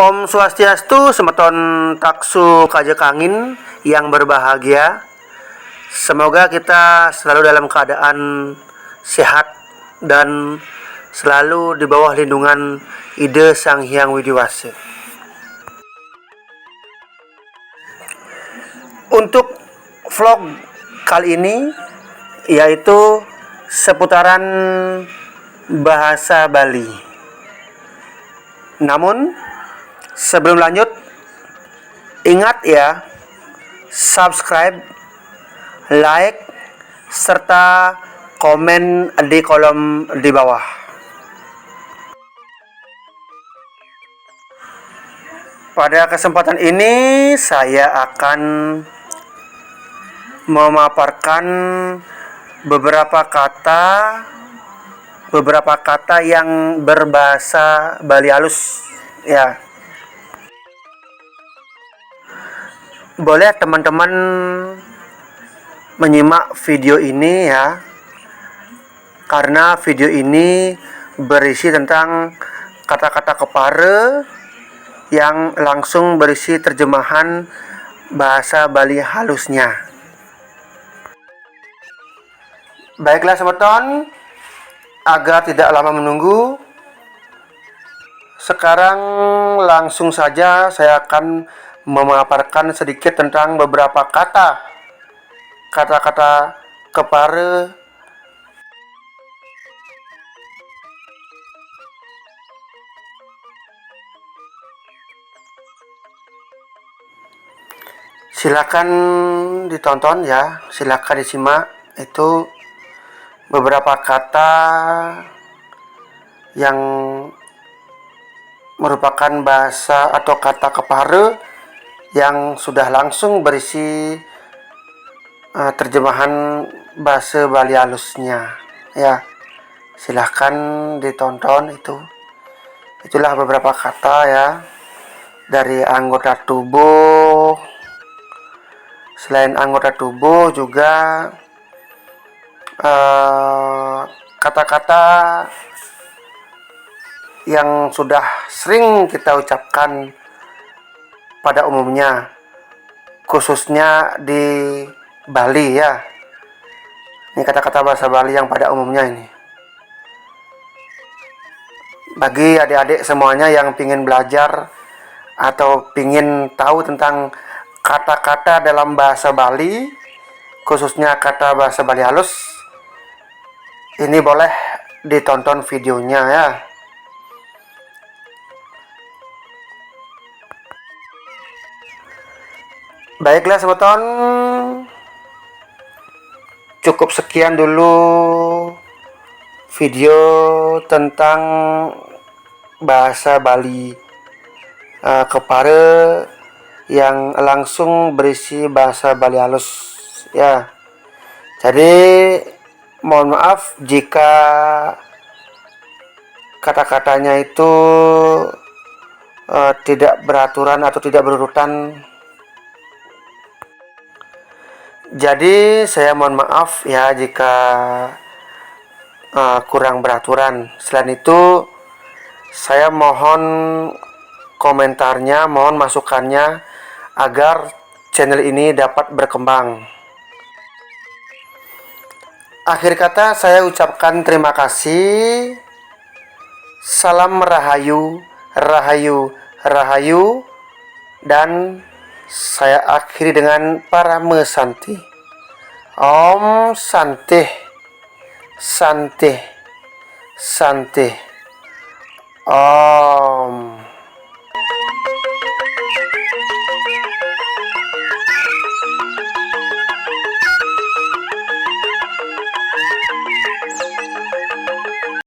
Om Swastiastu, semeton taksu kajek angin yang berbahagia. Semoga kita selalu dalam keadaan sehat dan selalu di bawah lindungan Ide Sang Hyang Widiwase. Untuk vlog kali ini yaitu seputaran bahasa Bali. Namun sebelum lanjut, ingat ya, subscribe, like, serta komen di kolom di bawah. Pada kesempatan ini saya akan memaparkan beberapa kata yang berbahasa Bali halus ya. Boleh teman-teman menyimak video ini ya, karena video ini berisi tentang kata-kata kepare yang langsung berisi terjemahan bahasa Bali halusnya. Baiklah semeton, agar tidak lama menunggu, sekarang langsung saja saya akan memaparkan sedikit tentang beberapa kata-kata kepare silakan ditonton ya, silakan disimak. Itu beberapa kata yang merupakan bahasa atau kata kepare yang sudah langsung berisi terjemahan bahasa Bali halusnya ya. Silahkan ditonton. Itulah beberapa kata ya dari anggota tubuh. Selain anggota tubuh juga kata-kata yang sudah sering kita ucapkan pada umumnya, khususnya di Bali ya. Ini kata-kata bahasa Bali yang pada umumnya ini. Bagi adik-adik semuanya yang ingin belajar atau ingin tahu tentang kata-kata dalam bahasa Bali, khususnya kata bahasa Bali halus, ini boleh ditonton videonya ya. Baiklah semeton, cukup sekian dulu video tentang bahasa Bali kepare yang langsung berisi bahasa Bali halus ya. Jadi mohon maaf jika kata-katanya itu tidak beraturan atau tidak berurutan. Jadi saya mohon maaf ya jika kurang beraturan. Selain itu saya mohon komentarnya, mohon masukannya agar channel ini dapat berkembang. Akhir kata saya ucapkan terima kasih. Salam rahayu, rahayu, rahayu. Dan saya akhiri dengan Parama Santi. Om Santi, Santi, Santi. Om.